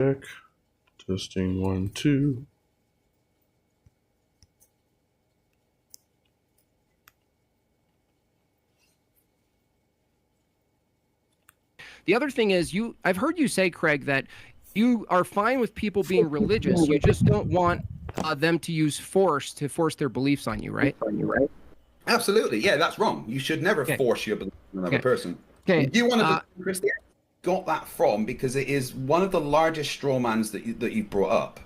Check. Testing 1, 2. The other thing is, I've heard you say, Craig, that you are fine with people being religious. You just don't want them to use force to force their beliefs on you, right? Absolutely. Yeah, that's wrong. You should never force your belief on another person. Okay. You want to Christianity got that from because it is one of the largest strawmans that you brought up.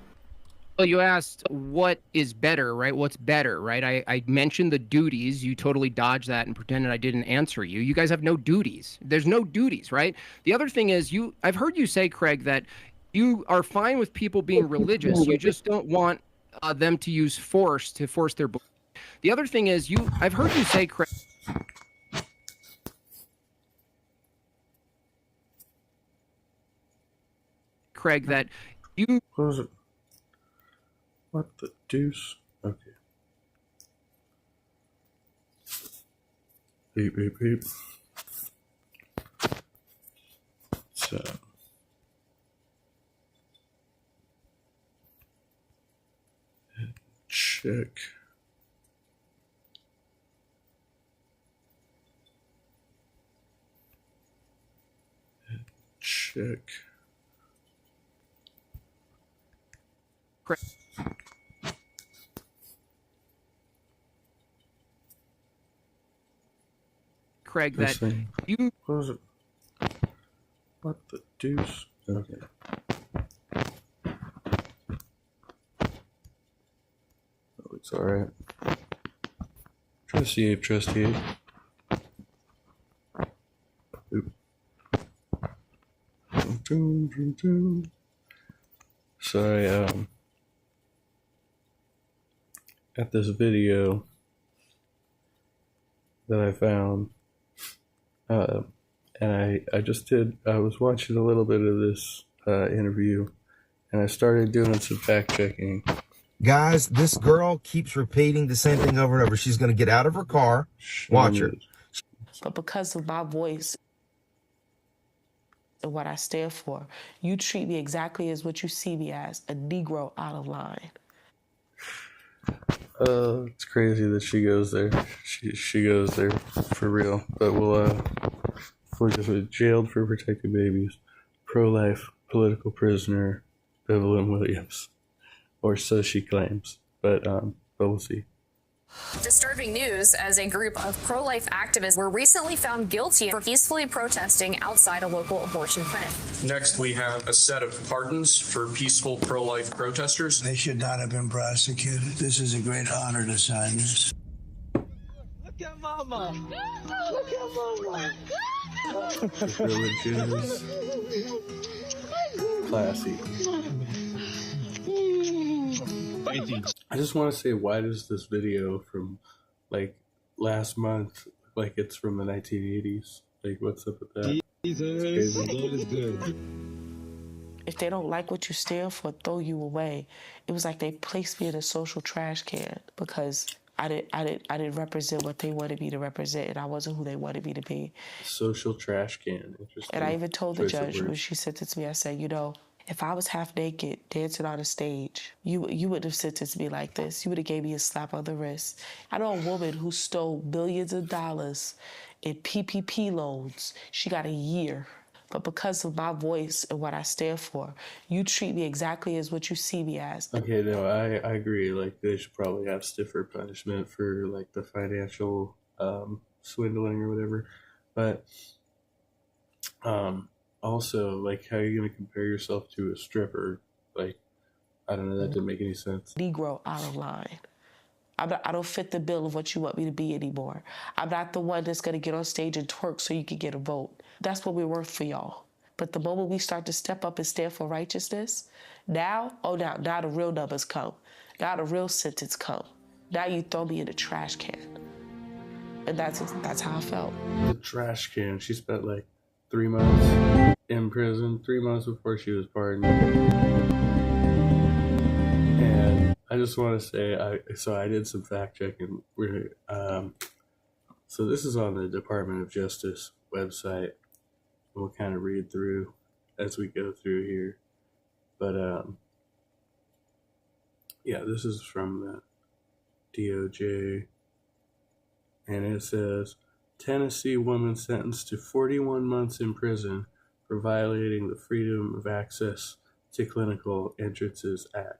Well, you asked what is better, right? What's better, right? I mentioned the duties. You totally dodged that and pretended I didn't answer you. You guys have no duties. There's no duties, right? The other thing is, I've heard you say, Craig, that you are fine with people being religious. You just don't want them to use force to force their belief. The other thing is, I've heard you say, Craig, that you. What was it? What the deuce? Okay. Beep, beep, beep. So. Check. Check. Craig, that you. What was it? What the deuce? Okay. That looks alright. Trust you, trust you. Oop. Sorry, at this video that I found, and I was watching a little bit of this interview, and I started doing some fact checking. Guys, this girl keeps repeating the same thing over and over. She's going to get out of her car. Watch her. But because of my voice and what I stand for, you treat me exactly as what you see me as, a Negro out of line. It's crazy that she goes there. She goes there for real. But we'll jailed for protecting babies, pro-life political prisoner, Evelyn Williams, or so she claims. But we'll see. Disturbing news as a group of pro-life activists were recently found guilty for peacefully protesting outside a local abortion clinic. Next, we have a set of pardons for peaceful pro-life protesters. They should not have been prosecuted. This is a great honor to sign this. Look at Mama. Look at Mama. Religion is classy. I just want to say, why does this video from like last month look like it's from the 1980s? Like, what's up with that? If they don't like what you stand for, throw you away. It was like they placed me in a social trash can because I didn't represent what they wanted me to represent, and I wasn't who they wanted me to be. Social trash can. Interesting. And I even told the judge when she sentenced me, I said, you know, if I was half naked dancing on a stage, you wouldn't have sentenced me like this. You would have gave me a slap on the wrist. I know a woman who stole billions of dollars in PPP loans. She got a year. But because of my voice and what I stand for, you treat me exactly as what you see me as. Okay, no, I agree. Like, they should probably have stiffer punishment for like the financial swindling or whatever. But also, like, how are you going to compare yourself to a stripper? Like, I don't know, that didn't make any sense. Negro out of line. I don't fit the bill of what you want me to be anymore. I'm not the one that's going to get on stage and twerk so you can get a vote. That's what we're worth for y'all. But the moment we start to step up and stand for righteousness, now the real numbers come. Now the real sentence come. Now you throw me in the trash can. And that's how I felt. The trash can. She spent like 3 months in prison, 3 months before she was pardoned. And I just want to say, I did some fact checking. So this is on the Department of Justice website. We'll kind of read through as we go through here. But yeah, this is from the DOJ, and it says Tennessee woman sentenced to 41 months in prison for violating the Freedom of Access to Clinical Entrances Act.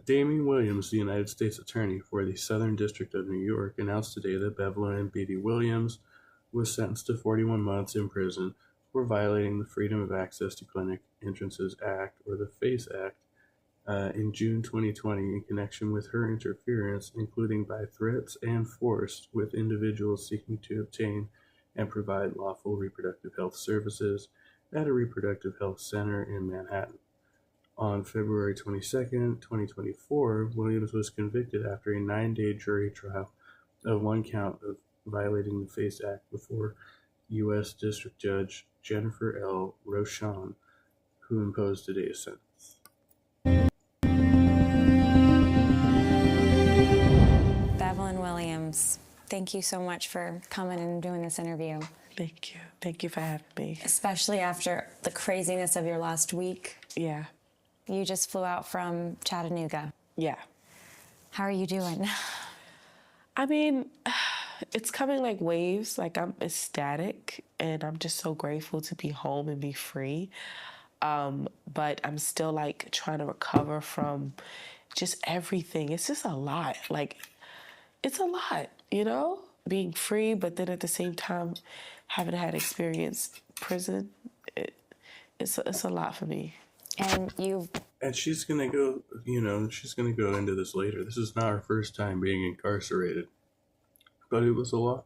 Damien Williams, the United States Attorney for the Southern District of New York, announced today that Bevelyn Beatty Williams was sentenced to 41 months in prison for violating the Freedom of Access to Clinic Entrances Act, or the FACE Act, in June 2020 in connection with her interference, including by threats and force, with individuals seeking to obtain and provide lawful reproductive health services at a reproductive health center in Manhattan. On February 22nd, 2024, Williams was convicted after a 9-day jury trial of one count of violating the FACE Act before U.S. District Judge Jennifer L. Rochon, who imposed today's sentence. Bevelyn Williams, thank you so much for coming and doing this interview. Thank you. Thank you for having me. Especially after the craziness of your last week. Yeah. You just flew out from Chattanooga. Yeah. How are you doing? I mean, it's coming like waves. Like, I'm ecstatic, and I'm just so grateful to be home and be free. But I'm still like trying to recover from just everything. It's just a lot. Like, it's a lot, you know? Being free, but then at the same time, having had experienced prison, it's a lot for me. And she's gonna go, she's gonna go into this later. This is not her first time being incarcerated, but it was a lot,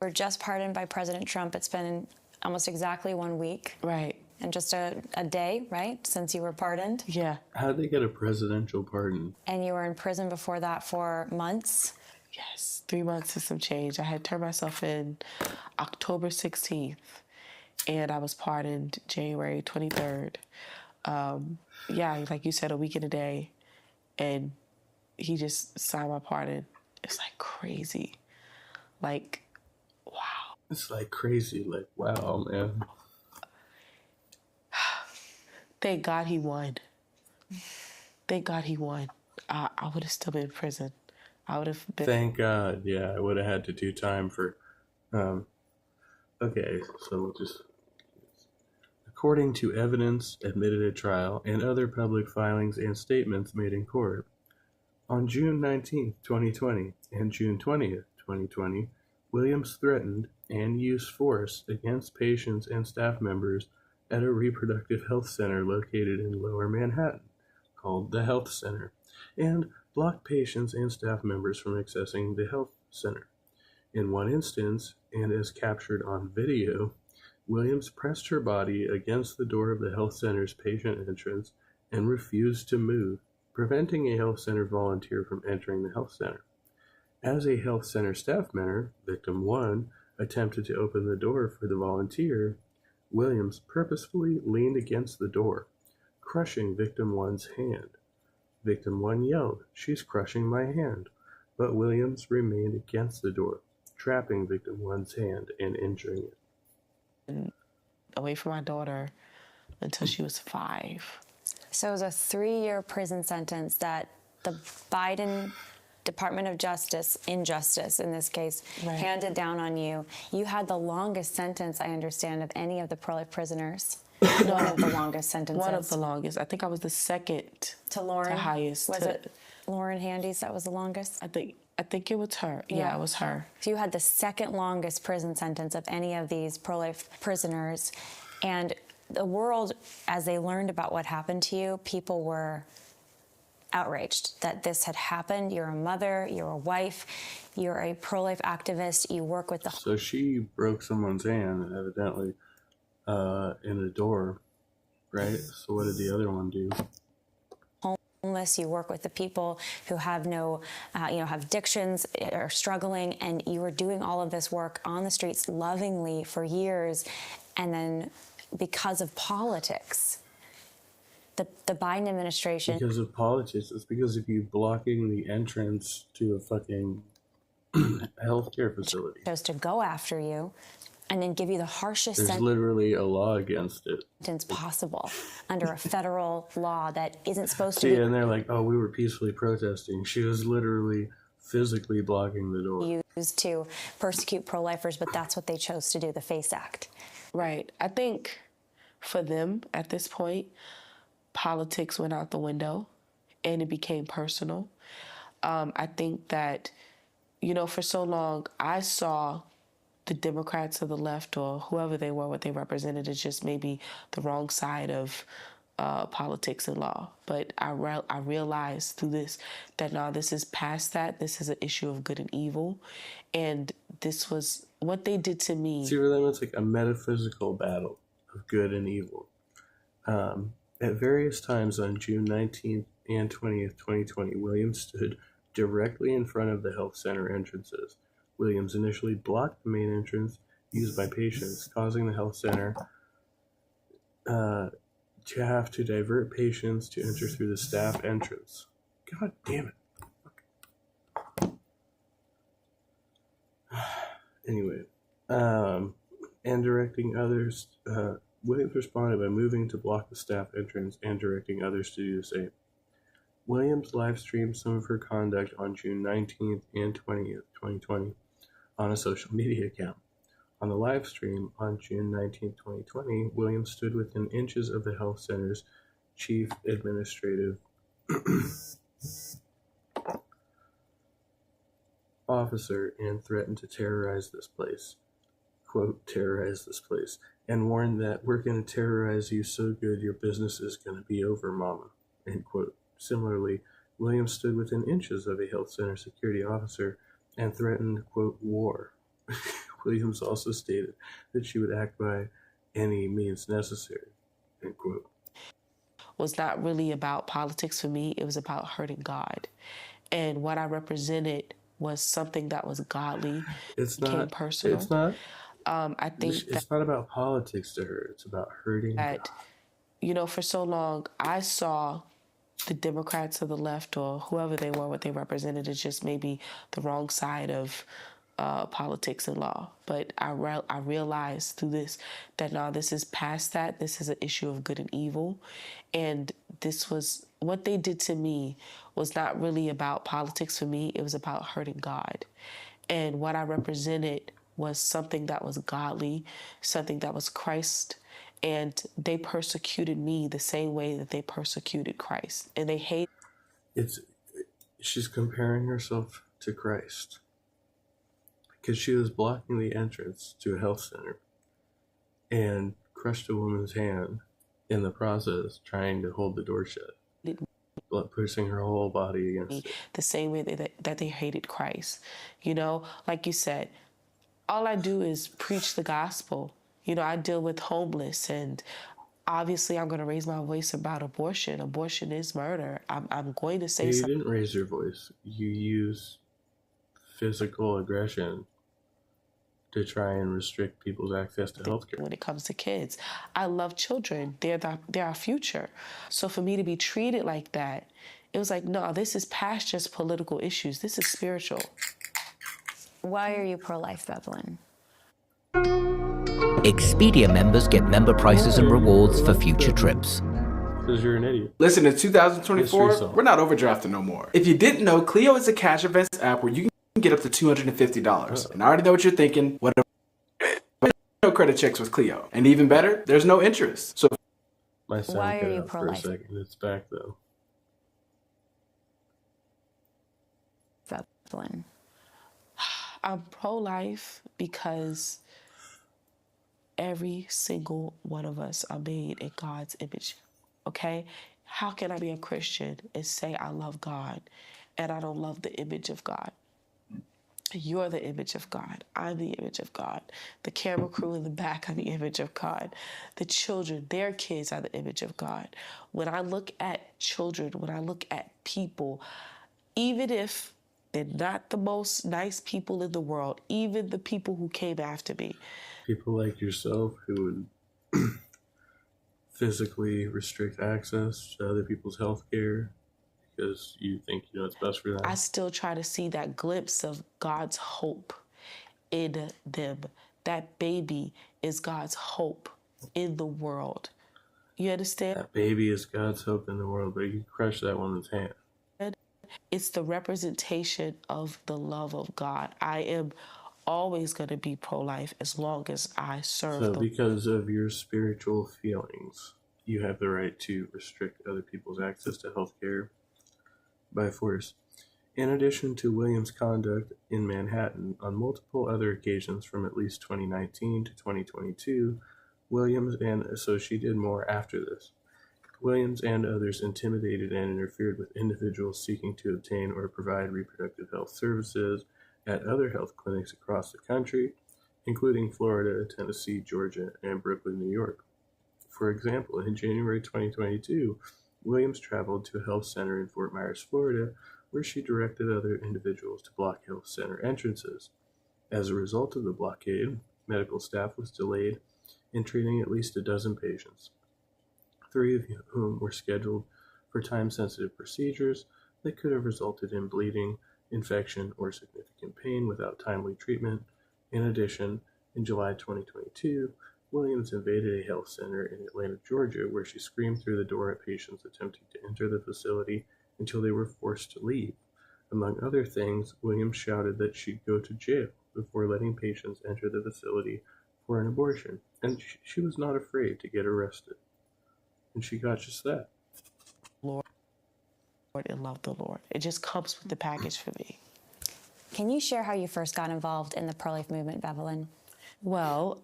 We're just pardoned by President Trump. It's been almost exactly 1 week. Right. And just a day, right, since you were pardoned? Yeah. How'd they get a presidential pardon? And you were in prison before that for months? Yes, 3 months and some change. I had turned myself in October 16th, and I was pardoned January 23rd. Yeah, like you said, a week and a day, and he just signed my pardon. It's like crazy. Like, wow. It's like crazy. Like, wow, man. Thank God he won. Thank God he won. I would have still been in prison. I would have been. Thank God. Yeah, I would have had to do time for. Okay, so we'll just. According to evidence admitted at trial and other public filings and statements made in court, on June 19th, 2020 and June 20th, 2020, Williams threatened and used force against patients and staff members at a reproductive health center located in Lower Manhattan, called the Health Center, and blocked patients and staff members from accessing the health center. In one instance, and as captured on video, Williams pressed her body against the door of the health center's patient entrance and refused to move, preventing a health center volunteer from entering the health center. As a health center staff member, victim 1 attempted to open the door for the volunteer, Williams purposefully leaned against the door, crushing victim 1's hand. Victim 1 yelled, "She's crushing my hand," but Williams remained against the door, trapping victim 1's hand and injuring it. Away from my daughter until she was 5. So it was a 3-year prison sentence that the Biden Department of Justice, injustice in this case, handed down on you. You had the longest sentence, I understand, of any of the pro-life prisoners. One of the longest sentences. One of the longest. I think I was the second to Lauren. To highest. Was it Lauren Handy's that was the longest? I think it was her. Yeah, it was her. So you had the second longest prison sentence of any of these pro-life prisoners. And the world, as they learned about what happened to you, people were outraged that this had happened. You're a mother, you're a wife, you're a pro-life activist, you work with the... So she broke someone's hand, evidently, in the door, right? So what did the other one do? Homeless, you work with the people who have no, have addictions, are struggling, and you were doing all of this work on the streets lovingly for years, and then because of politics, the Biden administration... Because of politics, it's because of you blocking the entrance to a fucking healthcare facility. ...chose to go after you, and then give you the harshest There's literally a law against it. sentence possible under a federal law that isn't supposed to See, be and they're like, oh, we were peacefully protesting. She was literally physically blocking the door. used to persecute pro-lifers, but that's what they chose to do, the FACE Act. Right. I think for them at this point, politics went out the window and it became personal. I think that, you know, for so long, I saw the Democrats or the left or whoever they were, what they represented, is just maybe the wrong side of politics and law. But I realized through this that no, this is past that. This is an issue of good and evil. And this was what they did to me. See, for them, it's like a metaphysical battle of good and evil. At various times on June 19th and 20th, 2020, Williams stood directly in front of the health center entrances. Williams initially blocked the main entrance used by patients, causing the health center to have to divert patients to enter through the staff entrance. God damn it. Anyway, and directing others, Williams responded by moving to block the staff entrance and directing others to do the same. Williams live streamed some of her conduct on June 19th and 20th, 2020 on a social media account. On the live stream on June 19th, 2020, Williams stood within inches of the health center's chief administrative officer and threatened to terrorize this place. Quote, terrorize this place, and warned that we're going to terrorize you so good your business is going to be over, mama, end quote. Similarly, Williams stood within inches of a health center security officer and threatened, quote, war. Williams also stated that she would act by any means necessary, end quote. Was not really about politics for me. It was about hurting God. And what I represented was something that was godly. It's became not personal. It's not. I think it's not about politics to her. It's about hurting that, God. You know, for so long, I saw the Democrats or the left or whoever they were, what they represented, is just maybe the wrong side of politics and law. But I realized through this that no, this is past that. This is an issue of good and evil. And this was what they did to me was not really about politics for me. It was about hurting God. And what I represented was something that was godly, something that was Christ. And they persecuted me the same way that they persecuted Christ. And they hate. She's comparing herself to Christ. Because she was blocking the entrance to a health center and crushed a woman's hand in the process, trying to hold the door shut, pushing her whole body against it. The same way that they hated Christ. You know, like you said, all I do is preach the gospel. You know, I deal with homeless, and obviously I'm going to raise my voice about abortion. Abortion is murder. I'm going to say something. You didn't raise your voice. You use physical aggression to try and restrict people's access to healthcare. When it comes to kids, I love children. They're our future. So for me to be treated like that, it was like, no, this is past just political issues. This is spiritual. Why are you pro-life, Bevelyn? Expedia members get member prices and rewards for future trips. Because you're an idiot. Listen, in 2024, we're not overdrafting no more. If you didn't know, Clio is a cash advance app where you can get up to $250. And I already know what you're thinking. What no credit checks with Clio. And even better, there's no interest. So my sound why cut are you out for a pro-life? second. It's back though. Bevelyn. I'm pro-life because every single one of us are made in God's image, okay? How can I be a Christian and say I love God and I don't love the image of God? You're the image of God. I'm the image of God. The camera crew in the back are the image of God. The children, their kids are the image of God. When I look at children, when I look at people, even if they're not the most nice people in the world, even the people who came after me. People like yourself who would physically restrict access to other people's health care because you think you know what's best for them. I still try to see that glimpse of God's hope in them, That baby is God's hope in the world. You understand? That baby is God's hope in the world, but you crush that woman's hand. It's the representation of the love of God. I am always going to be pro-life as long as I serve. So because of your spiritual feelings, you have the right to restrict other people's access to health care by force. In addition to Williams' conduct in Manhattan on multiple other occasions from at least 2019 to 2022, Williams so she did more after this. Williams and others intimidated and interfered with individuals seeking to obtain or provide reproductive health services at other health clinics across the country, including Florida, Tennessee, Georgia, and Brooklyn, New York. For example, in January 2022, Williams traveled to a health center in Fort Myers, Florida, where she directed other individuals to block health center entrances. As a result of the blockade, medical staff was delayed in treating at least a dozen patients, 3 of whom were scheduled for time-sensitive procedures that could have resulted in bleeding, infection, or significant pain without timely treatment. In addition, in July 2022, Williams invaded a health center in Atlanta, Georgia, where she screamed through the door at patients attempting to enter the facility until they were forced to leave. Among other things, Williams shouted that she'd go to jail before letting patients enter the facility for an abortion, and she was not afraid to get arrested. And she got just that. Lord and love the Lord. It just comes with the package for me. Can you share how you first got involved in the pro-life movement, Bevelyn? Well,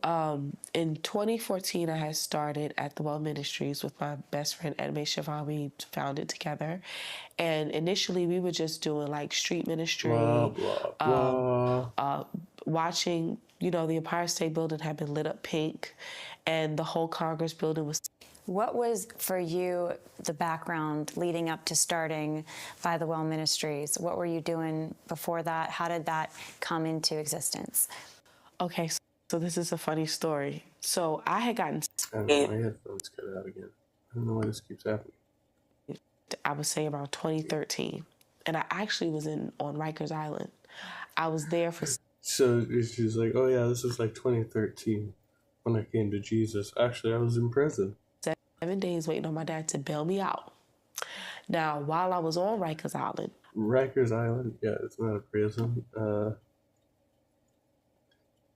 in 2014, I had started at the Well Ministries with my best friend, Edme Siobhan. We founded together. And initially, we were just doing like street ministry, watching, the Empire State Building had been lit up pink, and the whole Congress building was. What was, for you, the background leading up to starting By the Well Ministries? What were you doing before that? How did that come into existence? Okay, so this is a funny story. So I had gotten... I don't know, my headphones cut out again. I don't know why this keeps happening. I would say around 2013. And I actually was on Rikers Island. I was there for... So she's like, oh yeah, this is like 2013 when I came to Jesus. Actually, I was in prison. 7 days waiting on my dad to bail me out. Now, while I was on Rikers Island... Rikers Island? Yeah, it's not a prison.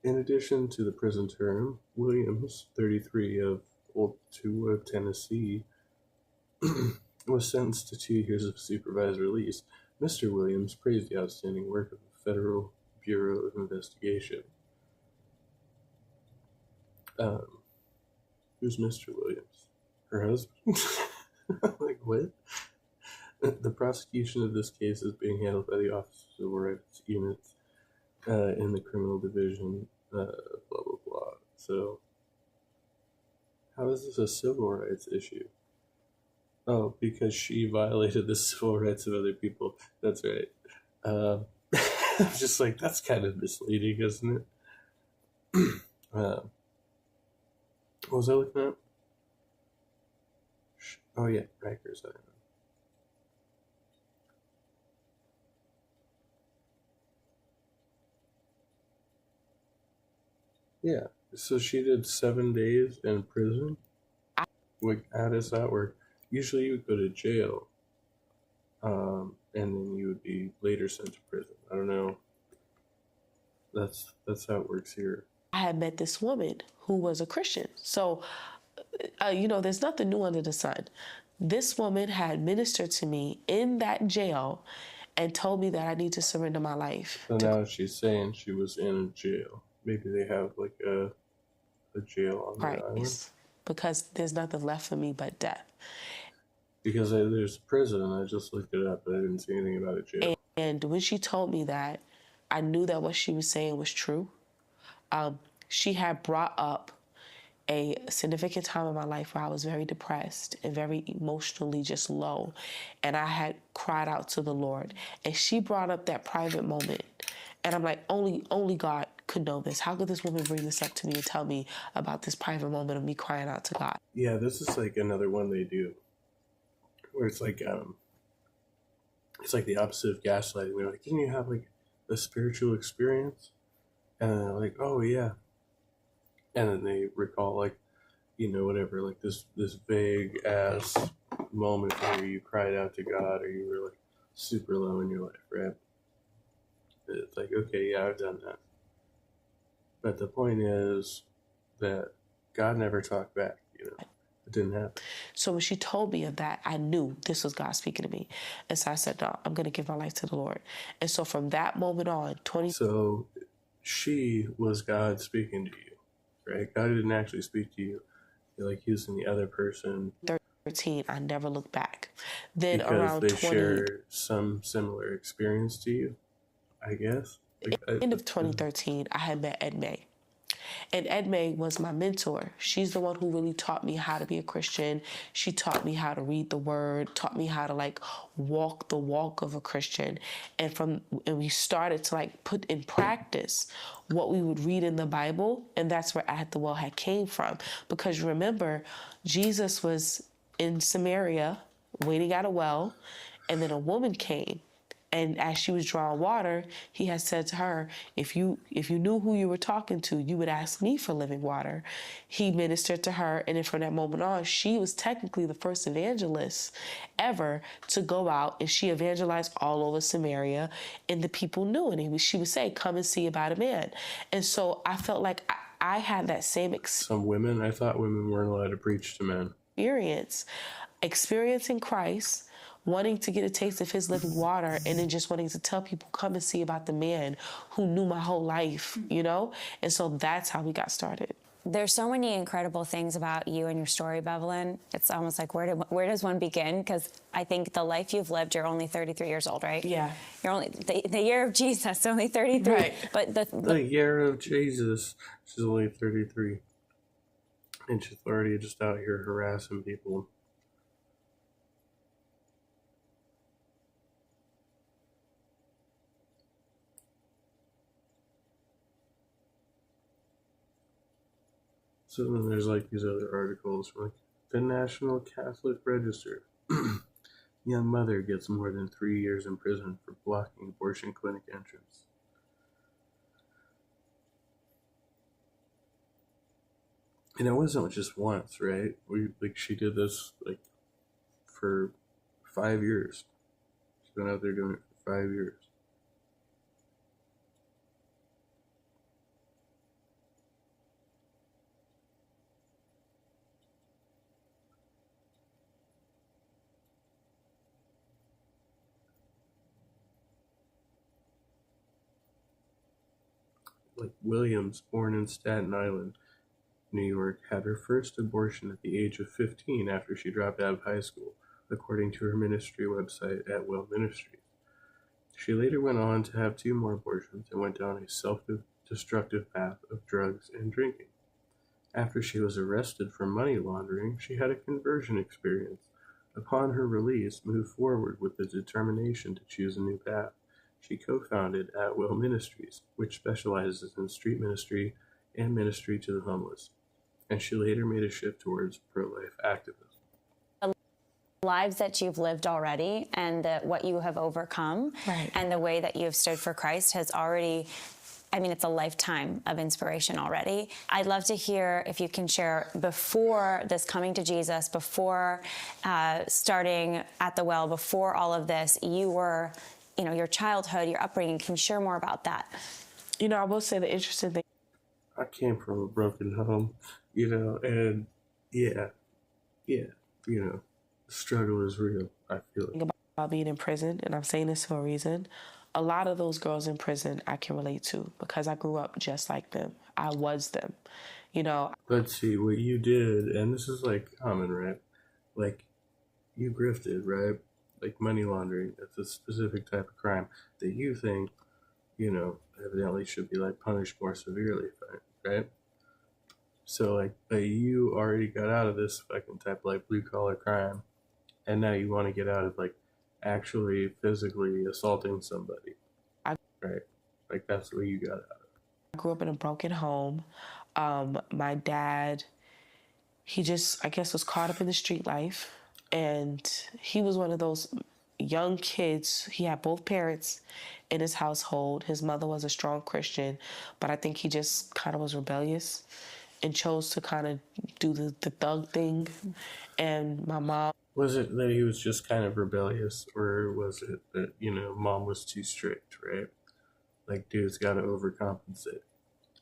In addition to the prison term, Williams, 33 of Old Toowah, Tennessee, was sentenced to 2 years of supervised release. Mr. Williams praised the outstanding work of the Federal Bureau of Investigation. Who's Mr. Williams? Her husband? Like, what? The prosecution of this case is being handled by the Office of Civil Rights Units in the criminal division, blah, blah, blah. So, how is this a civil rights issue? Oh, because she violated the civil rights of other people. That's right. I'm just like, that's kind of misleading, isn't it? What was I looking at? Oh yeah, Rikers Island. Yeah, so she did 7 days in prison. Like, how does that work? Usually you would go to jail, and then you would be later sent to prison. I don't know. That's how it works here. I had met this woman who was a Christian. So, there's nothing new under the sun. This woman had ministered to me in that jail and told me that I need to surrender my life. So now she's saying she was in jail. Maybe they have like a jail on the island. Because there's nothing left for me but death. Because there's a prison, and I just looked it up, but I didn't see anything about a jail. And when she told me that, I knew that what she was saying was true. She had brought up a significant time in my life where I was very depressed and very emotionally just low. And I had cried out to the Lord. And she brought up that private moment. And I'm like, only God could know this. How could this woman bring this up to me and tell me about this private moment of me crying out to God? Yeah, this is like another one they do. Where it's like the opposite of gaslighting. They're like, didn't you have like a spiritual experience? And they're like, oh yeah. and then they recall like, whatever, like this vague ass moment where you cried out to God or you were like super low in your life, right? It's like, okay, yeah, I've done that. But the point is that God never talked back, It didn't happen. So when she told me of that, I knew this was God speaking to me. And so I said, no, I'm going to give my life to the Lord. And so from that moment on, So she was God speaking to you, right? God didn't actually speak to you. You're like using the other person. 13, I never looked back. Then because around they 20... shared some similar experience to you, I guess. End of 2013, I had met Ed May. And Ed May was my mentor. She's the one who really taught me how to be a Christian. She taught me how to read the word, taught me how to walk the walk of a Christian. And we started to put in practice what we would read in the Bible. And that's where At the Well had came from. Because you remember, Jesus was in Samaria waiting at a well, and then a woman came. And as she was drawing water, he had said to her, if you knew who you were talking to, you would ask me for living water. He ministered to her, and then from that moment on, she was technically the first evangelist ever to go out, and she evangelized all over Samaria, and the people knew. And she would say, come and see about a man. And so I felt like I had that same Some women, I thought women weren't allowed to preach to men. Experiencing Christ, wanting to get a taste of his living water, and then just wanting to tell people, come and see about the man who knew my whole life, And so that's how we got started. There's so many incredible things about you and your story, Bevelyn. It's almost like, where does one begin? Because I think the life you've lived, you're only 33 years old, right? Yeah. You're only, the year of Jesus, only 33. Right. But the year of Jesus, she's only 33. And she's already just out here harassing people. So then there's these other articles from the National Catholic Register. Young mother gets more than 3 years in prison for blocking abortion clinic entrance. And it wasn't just once, right? She did this for 5 years. She's been out there doing it for 5 years. Williams, born in Staten Island, New York, had her first abortion at the age of 15 after she dropped out of high school, according to her ministry website at Well Ministries. She later went on to have 2 more abortions and went down a self-destructive path of drugs and drinking. After she was arrested for money laundering, she had a conversion experience. Upon her release, moved forward with the determination to choose a new path. She co-founded At Well Ministries, which specializes in street ministry and ministry to the homeless. And she later made a shift towards pro-life activism. The lives that you've lived already and what you have overcome, and the way that you have stood for Christ has already, it's a lifetime of inspiration already. I'd love to hear if you can share, before this coming to Jesus, before starting At the Well, before all of this, you were, your childhood, your upbringing. Can you share more about that? I will say the interesting thing. I came from a broken home, and the struggle is real, I feel it. About being in prison, and I'm saying this for a reason, a lot of those girls in prison I can relate to because I grew up just like them. I was them, Let's see, what you did, and this is common, right? You grifted, right? Money laundering, that's a specific type of crime that you think, evidently should be punished more severely, right? So you already got out of this fucking type of blue collar crime, and now you want to get out of actually physically assaulting somebody, right? That's what you got out of. I grew up in a broken home. My dad, he just, I guess, was caught up in the street life. And he was one of those young kids. He had both parents in his household. His mother was a strong Christian, but I think he just kind of was rebellious. and chose to kind of do the thug thing. And my mom... Was it that he was just kind of rebellious, or was it that, you know, mom was too strict, right? Like, dude's got to overcompensate.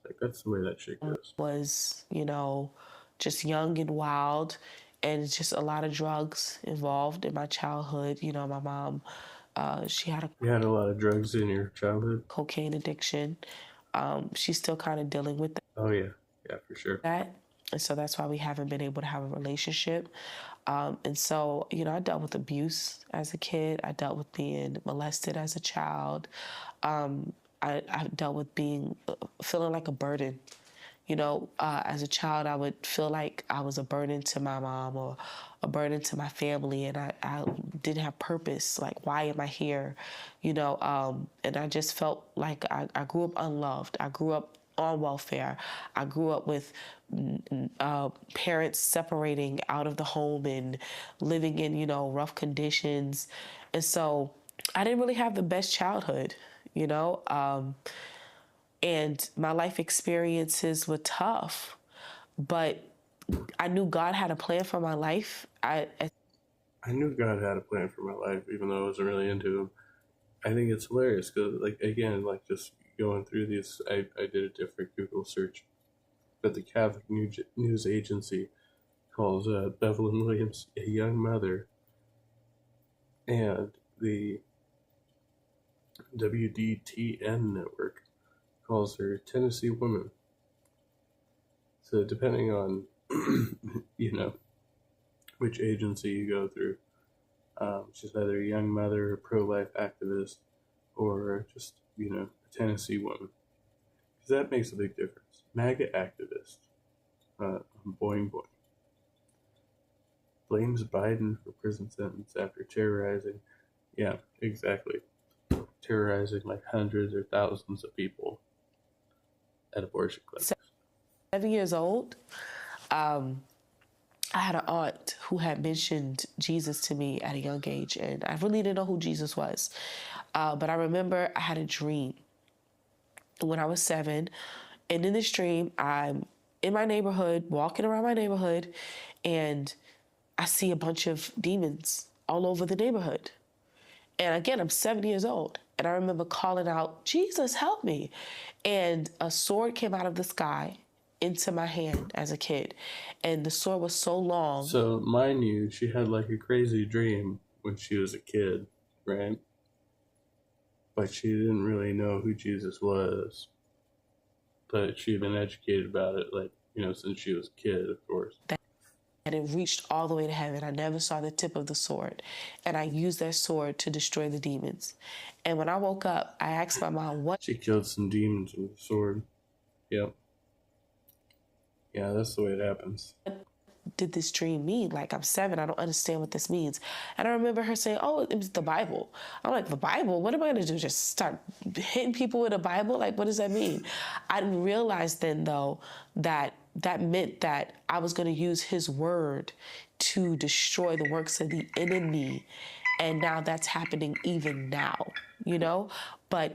Like, that's the way that shit goes. Was, you know, just young and wild, and just a lot of drugs involved in my childhood. You know, my mom, she had You had a lot of drugs in your childhood? cocaine addiction. She's still kind of dealing with Oh, yeah. Yeah, for sure. that. And so that's why we haven't been able to have a relationship. And so, you know, I dealt with abuse as a kid. I dealt with being molested as a child. I dealt with feeling like a burden. You know, as a child, I would feel like I was a burden to my mom or a burden to my family, and I didn't have purpose. Like, why am I here? You know, and I just felt like I grew up unloved. I grew up on welfare. I grew up with parents separating out of the home and living in, you know, rough conditions. And so I didn't really have the best childhood, you know, and my life experiences were tough, but I knew God had a plan for my life. I knew God had a plan for my life, even though I wasn't really into him. I think it's hilarious because, like, again, like, just going through these, I did a different Google search, but the Catholic News Agency calls Bevelyn Williams a young mother, and the WDTN network calls her Tennessee woman. So depending on, you know, which agency you go through, she's either a young mother, a pro-life activist, or just, you know, a Tennessee woman. Because that makes a big difference. MAGA activist, boing boing, blames Biden for prison sentence after terrorizing, yeah, exactly, terrorizing like hundreds or thousands of people at abortion clinics. 7 years old, I had an aunt who had mentioned Jesus to me at a young age, and I really didn't know who Jesus was. But I remember I had a dream when I was 7, and in this dream, I'm in my neighborhood, walking around my neighborhood, and I see a bunch of demons all over the neighborhood. And again, I'm 7 years old, and I remember calling out, "Jesus, help me." And a sword came out of the sky into my hand as a kid, and the sword was so long. So, mind you, she had like a crazy dream when she was a kid, right? But she didn't really know who Jesus was. But she'd been educated about it, like, you know, since she was a kid, of course. And it reached all the way to heaven. I never saw the tip of the sword. And I used that sword to destroy the demons. And when I woke up, I asked my mom what... She killed some demons with a sword. Yep. Yeah, that's the way it happens. What did this dream mean? Like, I'm 7, I don't understand what this means. And I remember her saying, "Oh, it was the Bible." I'm like, "The Bible? What am I going to do? Just start hitting people with a Bible? Like, what does that mean?" I didn't realize then, though, that meant that I was going to use his word to destroy the works of the enemy. And now that's happening even now, you know? But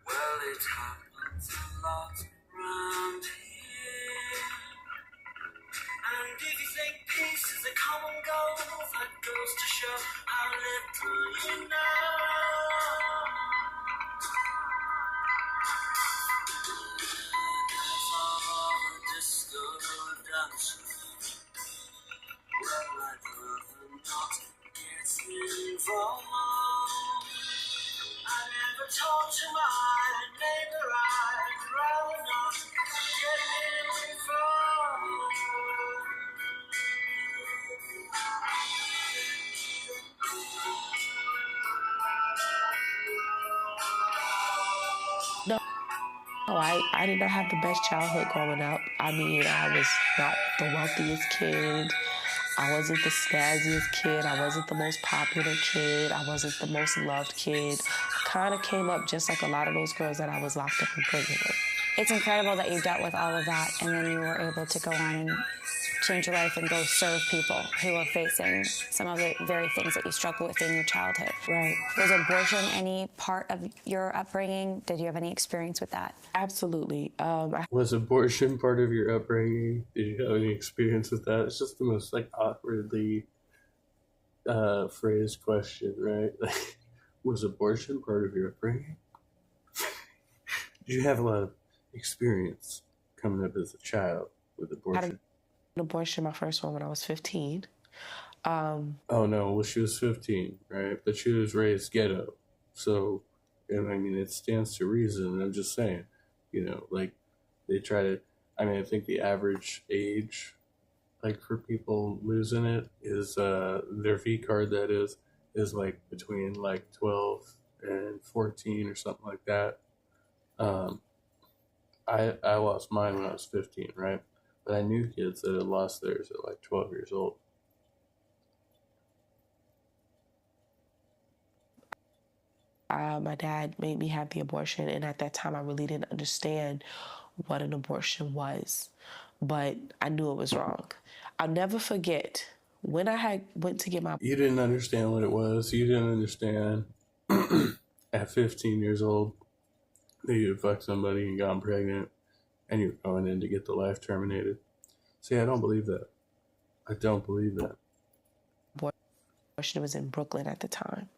well, it happens a lot around here. And if you think peace is a common goal, that goes to show how little you know. There's all the disco dancing. Well, I'd rather not get involved. I never talk to my neighbor, I'd rather not get involved. No, I did not have the best childhood growing up. I mean, I was not the wealthiest kid. I wasn't the snazziest kid. I wasn't the most popular kid. I wasn't the most loved kid. I kind of came up just like a lot of those girls that I was locked up in prison with. It's incredible that you dealt with all of that and then you were able to go on and change your life and go serve people who are facing some of the very things that you struggled with in your childhood. Right. Was abortion any part of your upbringing? Did you have any experience with that? Absolutely. Was abortion part of your upbringing? Did you have any experience with that? It's just the most like awkwardly phrased question, right? Like, was abortion part of your upbringing? Did you have a lot of experience coming up as a child with abortion? I had an abortion, my first one, when I was 15. Oh no, well, she was 15, right? But she was raised ghetto. So, and I mean, it stands to reason. I'm just saying, you know, like they try to, I mean, I think the average age, like for people losing it is, their V card, that is like between like 12 and 14 or something like that. I lost mine when I was 15, right? But I knew kids that had lost theirs at like 12 years old. My dad made me have the abortion, and at that time I really didn't understand what an abortion was, but I knew it was wrong. I'll never forget when I went to get my... You didn't understand what it was. You didn't understand at 15 years old that you had fucked somebody and gotten pregnant and you were going in to get the life terminated. See, I don't believe that. I don't believe that. Abortion was in Brooklyn at the time,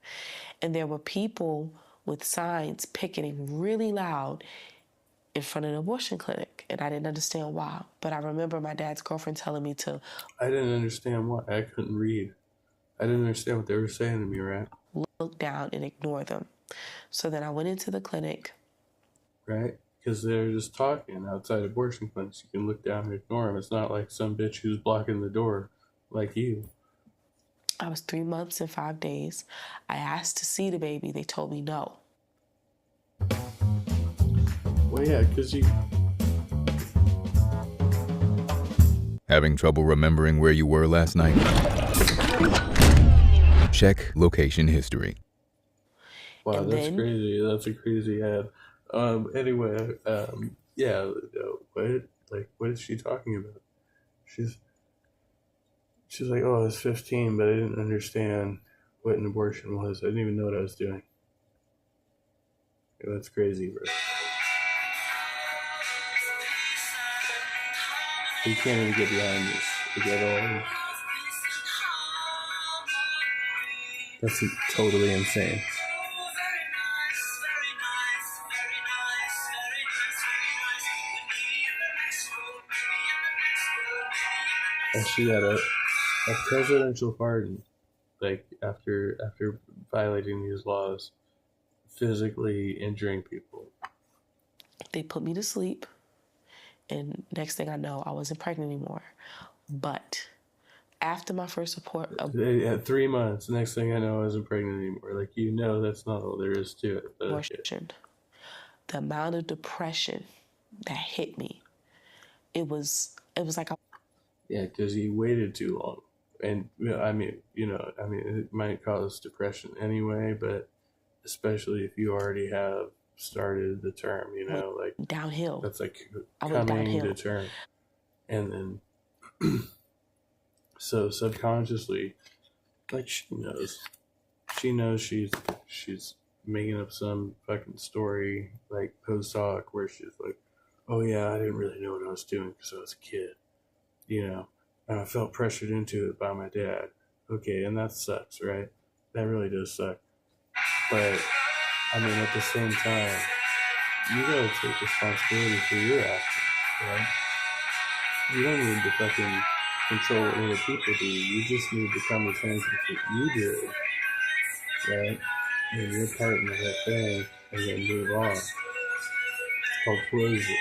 and there were people with signs picketing really loud in front of an abortion clinic, and I didn't understand why. But I remember my dad's girlfriend telling me to... I didn't understand why. I couldn't read. I didn't understand what they were saying to me, right? Look down and ignore them. So then I went into the clinic. Right? Because they're just talking outside abortion clinics. You can look down and ignore them. It's not like some bitch who's blocking the door like you. I was 3 months and 5 days. I asked to see the baby. They told me no. Well, yeah, because you... Having trouble remembering where you were last night? Check location history. Wow, and that's crazy. That's a crazy ad. Anyway, yeah, what is she talking about? She's like, oh, I was 15, but I didn't understand what an abortion was. I didn't even know what I was doing. Yeah, that's crazy, bro. You can't even get behind this. You get all. That's totally insane. And she got a presidential pardon, like after violating these laws, physically injuring people. They put me to sleep, and next thing I know, I wasn't pregnant anymore. But after my first report of at 3 months, next thing I know, I wasn't pregnant anymore. Like, you know, that's not all there is to it. But abortion, the amount of depression that hit me, it was like a... Yeah, because he waited too long. And, I mean, it might cause depression anyway, but especially if you already have started the term, like... Downhill. That's like I went coming downhill. to term. And then, so subconsciously, like, she knows she's making up some fucking story, like, post-hoc, where she's like, oh yeah, I didn't really know what I was doing because I was a kid. And I felt pressured into it by my dad. Okay, and that sucks, right? That really does suck. But, I mean, at the same time, you gotta take responsibility for your actions, right? You don't need to fucking control what other people do. You just need to come to terms with what you did, right? And your part in the whole thing, and then move on. It's called closure.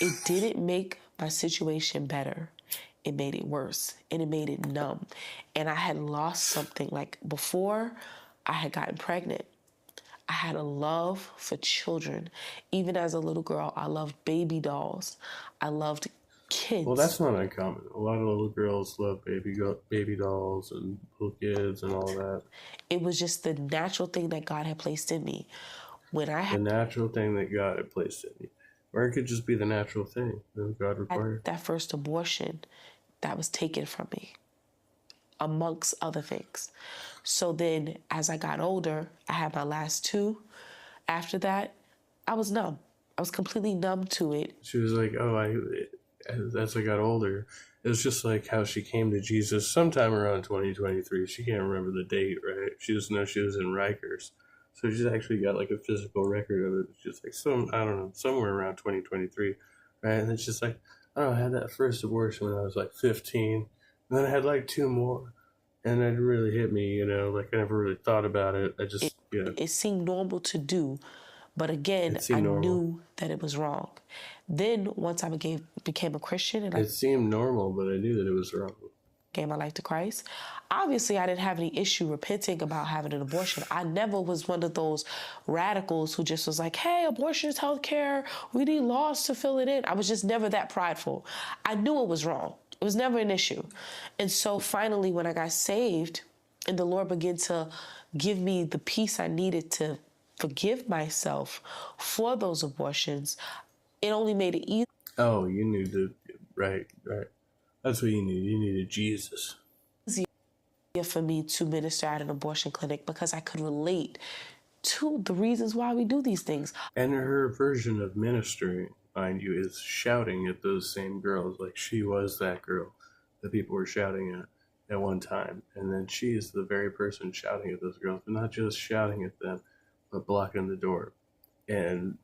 It didn't make my situation better. It made it worse, and it made it numb. And I had lost something. Like, before I had gotten pregnant, I had a love for children. Even as a little girl, I loved baby dolls. I loved kids. Well, that's not uncommon. A lot of little girls love baby dolls and little kids and all that. It was just the natural thing that God had placed in me. The natural thing that God had placed in you. Or it could just be the natural thing that God required. That first abortion that was taken from me, amongst other things. So then as I got older, I had my last 2. After that, I was numb. I was completely numb to it. She was like, as I got older, it was just like how she came to Jesus sometime around 2023. She can't remember the date, right? She just knows she was in Rikers. So she's actually got like a physical record of it. It's just like somewhere around 2023, right? And it's just like, I had that first abortion when I was like 15. And then I had like 2 more. And it really hit me, like I never really thought about it. It seemed normal to do. But again, I knew that it was wrong. Then once I became a Christian, and it seemed normal, but I knew that it was wrong. Gave my life to Christ. Obviously, I didn't have any issue repenting about having an abortion. I never was one of those radicals who just was like, hey, abortion is healthcare. We need laws to fill it in. I was just never that prideful. I knew it was wrong. It was never an issue. And so finally, when I got saved and the Lord began to give me the peace I needed to forgive myself for those abortions, it only made it easier. Oh, you knew right. That's what you needed. You needed Jesus. For me to minister at an abortion clinic because I could relate to the reasons why we do these things. And her version of ministering, mind you, is shouting at those same girls. Like she was that girl that people were shouting at one time. And then she is the very person shouting at those girls, but not just shouting at them, but blocking the door and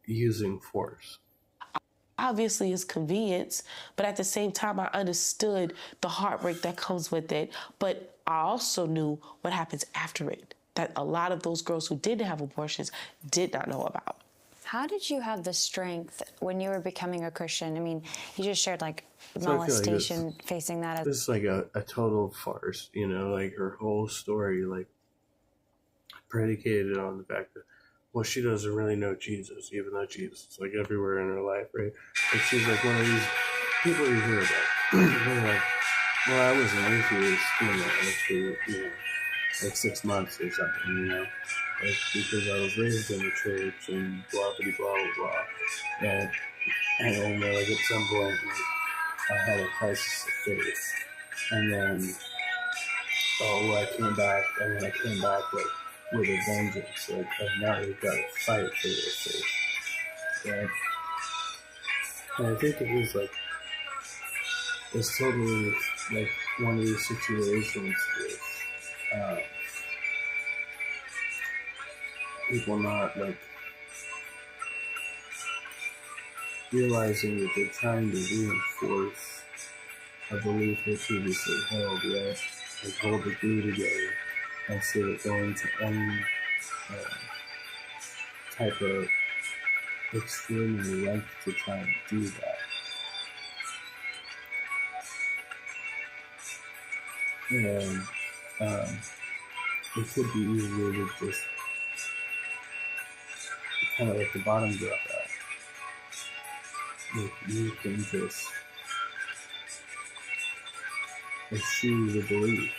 using force. Obviously, it's convenience, but at the same time, I understood the heartbreak that comes with it. But I also knew what happens after it, that a lot of those girls who didn't have abortions did not know about. How did you have the strength when you were becoming a Christian? I mean, you just shared like So molestation, facing that as... This is like a total farce, like her whole story, like predicated on the fact that, well, she doesn't really know Jesus, even though Jesus is like everywhere in her life, right? Like she's like one of these people you hear about. They're like, well, I was an atheist, for like 6 months or something, like because I was raised in the church and blah blah blah blah blah, and then like at some point I had a crisis of faith, and then I came back, and then I came back like with a vengeance, like now we've got to fight for this faith, right? And I think it was like it's totally like one of these situations with people not like realizing that they're trying to reinforce a belief they previously held, right? Like hold the glue together instead of going to any type of extreme length to try and do that. And it could be easier to just kind of like the bottom drop out. Like you can just eschew the belief.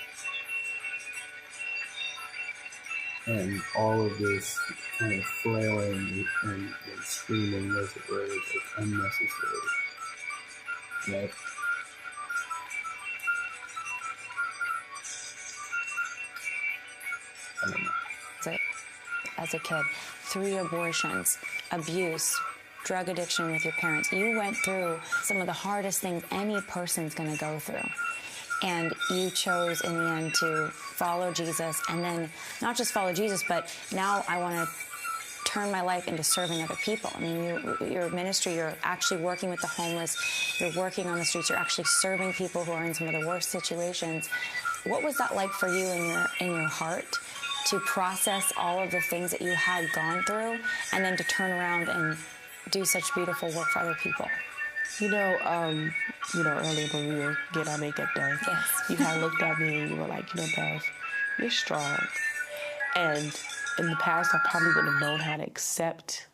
And all of this kind of flailing and screaming, as it were, is like unnecessary. Right? I don't know. As a kid, 3 abortions, abuse, drug addiction with your parents. You went through some of the hardest things any person's going to go through. And you chose in the end to follow Jesus, and then not just follow Jesus, but now I want to turn my life into serving other people. I mean, your ministry, you're actually working with the homeless, you're working on the streets, you're actually serving people who are in some of the worst situations. What was that like for you in your heart to process all of the things that you had gone through and then to turn around and do such beautiful work for other people? Earlier when we were getting our makeup done, yes, you had looked at me and you were like, Bev, you're strong. And in the past, I probably wouldn't have known how to accept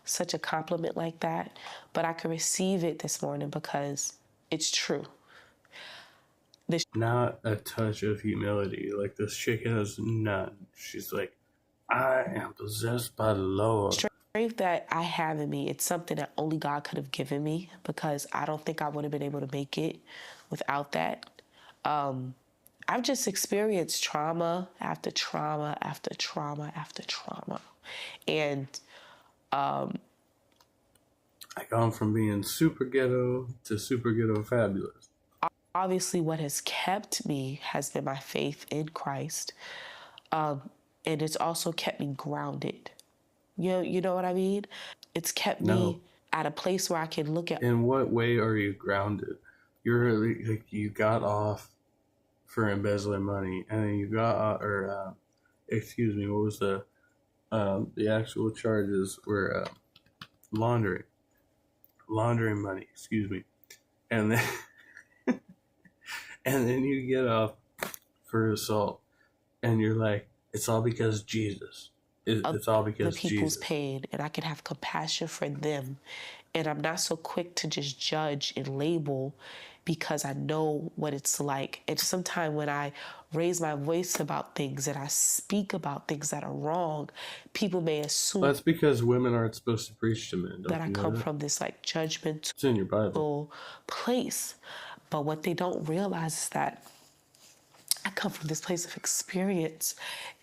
such a compliment like that, but I could receive it this morning because it's true. Not a touch of humility. Like this chick has none. She's like, I am possessed by the Lord. strength that I have in me, it's something that only God could have given me, because I don't think I would have been able to make it without that. I've just experienced trauma after trauma after trauma after trauma. And I gone from being super ghetto to super ghetto fabulous. Obviously, what has kept me has been my faith in Christ. And it's also kept me grounded. You know what I mean? It's kept me at a place where I can look at. In what way are you grounded? You're like, you got off for embezzling money, and then you got, excuse me, what was the actual charges were laundering money, excuse me, and then and then you get off for assault, and you're like, it's all because Jesus. It's all because the people's Jesus. pain, and I can have compassion for them, and I'm not so quick to just judge and label, because I know what it's like. And sometimes when I raise my voice about things and I speak about things that are wrong, people may assume That's because women aren't supposed to preach to men. that I come from this like judgmental It's in your Bible place. But what they don't realize is that I come from this place of experience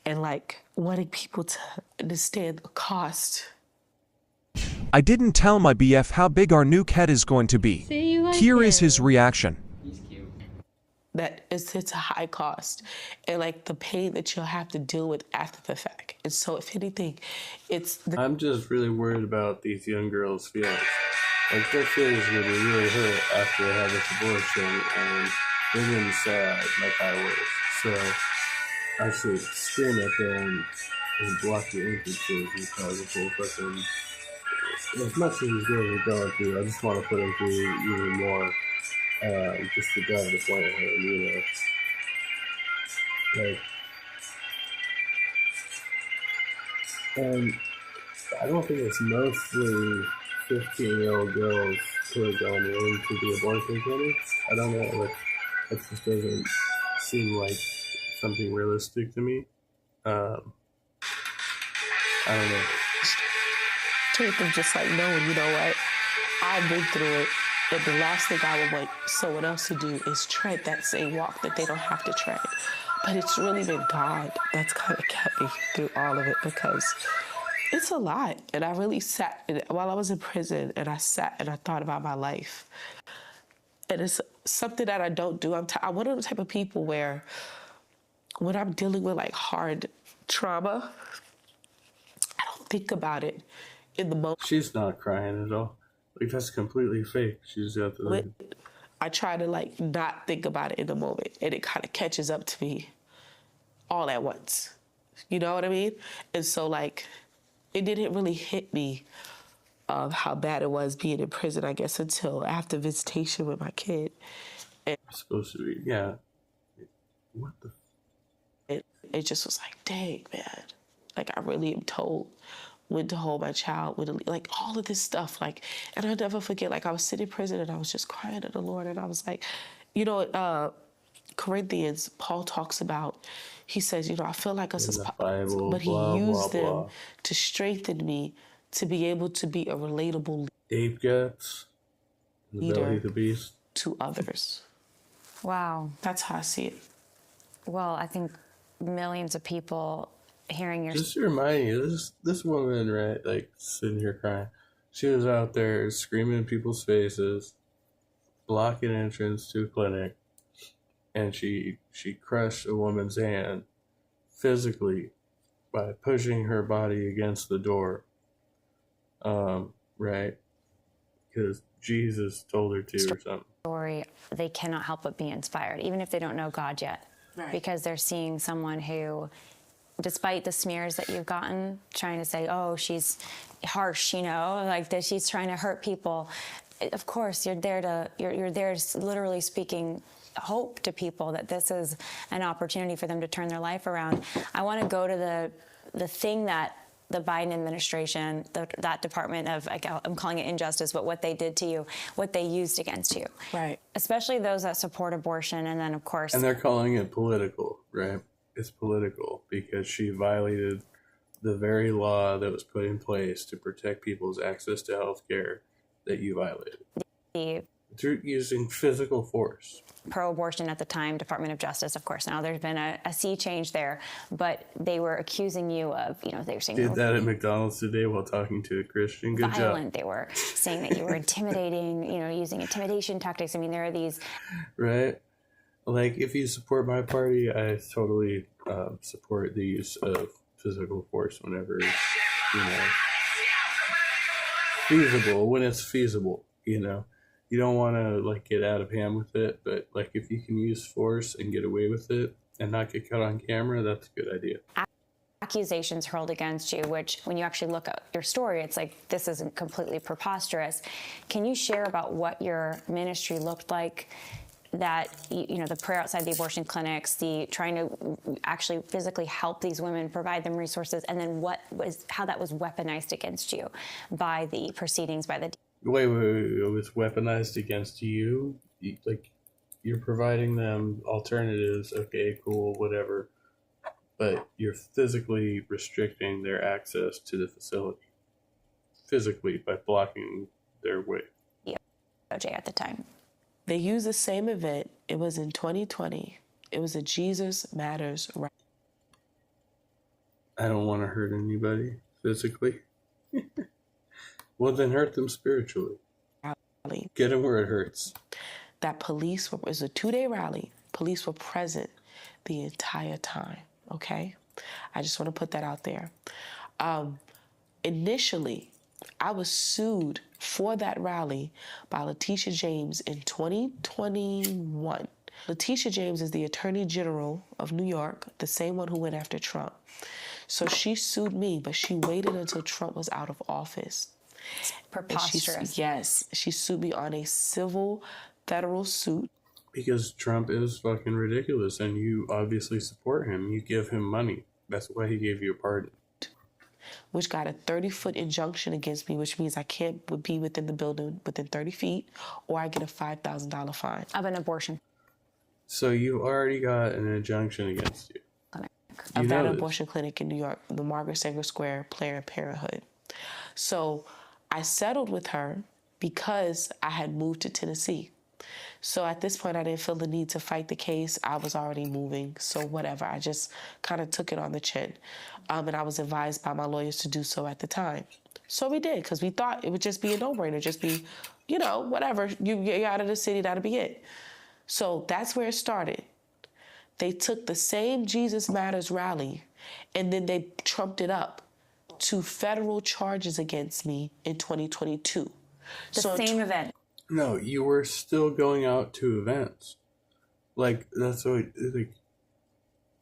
and like wanting people to understand the cost. I didn't tell my BF how big our new cat is going to be. Here is his reaction. That it's a high cost, and like the pain that you'll have to deal with after the fact. And so if anything, I'm just really worried about these young girls' feelings. Like, their feelings are going to be really hurt after they have this abortion, and they're going to be sad like I was. So I should scream at them and block the entrances because of whole fucking... As much as these girls are going through, I just want to put them through even more, just to drive the point home, you know. Like, and I don't think it's mostly 15-year-old girls who are going into the abortion clinics. I don't know, like, that just doesn't seem like something realistic to me. I don't know. Treat them just like knowing, you know what, I've been through it, and the last thing I would want someone else to do is tread that same walk that they don't have to tread. But it's really been God that's kind of kept me through all of it, because it's a lot. And I really sat while I was in prison, and I sat and I thought about my life. And it's something that I don't do. I'm one of the type of people where when I'm dealing with like hard trauma, I don't think about it in the moment. She's not crying at all. Like, that's completely fake. She's got the... Like... I try to like not think about it in the moment, and it kind of catches up to me all at once. You know what I mean? And so like, it didn't really hit me how bad it was being in prison, I guess, until after visitation with my kid. And it's supposed to be, yeah. What the... It just was like, dang, man. Like, I really am told when to hold my child, when to, like, all of this stuff. Like, and I'll never forget, like, I was sitting in prison and I was just crying to the Lord, and I was like, you know, Corinthians, Paul talks about, he says, you know, I feel like us as Bible, but he used them to strengthen me to be able to be a relatable ape guts, the belly of the beast to others. Wow. That's how I see it. Well, I think millions of people hearing your... Just to remind you, this woman, right, like, sitting here crying, she was out there screaming in people's faces, blocking entrance to a clinic, and she crushed a woman's hand physically by pushing her body against the door, right? Because Jesus told her to or something. Story, they cannot help but be inspired, even if they don't know God yet. Right. Because they're seeing someone who, despite the smears that you've gotten, trying to say, oh, she's harsh, you know, like that she's trying to hurt people. Of course, you're there literally speaking hope to people that this is an opportunity for them to turn their life around. I want to go to the thing that the Biden administration, that Department of, I'm calling it injustice, but what they did to you, what they used against you. Right. Especially those that support abortion, and then, of course... And they're calling it political, right? It's political because she violated the very law that was put in place to protect people's access to health care that you violated. Through using physical force. Pro-abortion at the time, Department of Justice, of course. Now there's been a sea change there, but they were accusing you of, they were saying did that at McDonald's today while talking to a Christian. Good violent. job. They were saying that you were intimidating, using intimidation tactics. I mean, there are these. Right. Like, if you support my party, I totally support the use of physical force whenever it's, feasible. When it's feasible, You don't want to get out of hand with it, but if you can use force and get away with it and not get caught on camera, that's a good idea. Accusations hurled against you, which when you actually look at your story, it's like, this isn't completely preposterous. Can you share about what your ministry looked like? That, the prayer outside the abortion clinics, the trying to actually physically help these women, provide them resources, and then how that was weaponized against you by the proceedings, by the. Wait, it was weaponized against you? You're providing them alternatives, okay, cool, whatever, but you're physically restricting their access to the facility. Physically, by blocking their way. Yeah, OJ at the time. They used the same event. It was in 2020. It was a Jesus Matters rally. I don't want to hurt anybody physically. Well, then hurt them spiritually. Get them where it hurts. That police it was a 2-day rally. Police were present the entire time. Okay, I just want to put that out there. Initially, I was sued for that rally by Letitia James in 2021. Letitia James is the Attorney General of New York, the same one who went after Trump. So she sued me, but she waited until Trump was out of office. Preposterous. Yes, she sued me on a civil federal suit. Because Trump is fucking ridiculous, and you obviously support him. You give him money. That's why he gave you a pardon. Which got a 30-foot injunction against me, which means I can't be within the building within 30 feet, or I get a $5,000 fine. Of an abortion. So you already got an injunction against you. Of that abortion clinic in New York, the Margaret Sanger Square Planned Parenthood. So I settled with her because I had moved to Tennessee. So at this point, I didn't feel the need to fight the case. I was already moving, so whatever. I just kind of took it on the chin. And I was advised by my lawyers to do so at the time. So we did, because we thought it would just be a no-brainer, just be, whatever. You're out of the city, that'll be it. So that's where it started. They took the same Jesus Matters rally, and then they trumped it up to federal charges against me in 2022. The same event. No, you were still going out to events. That's what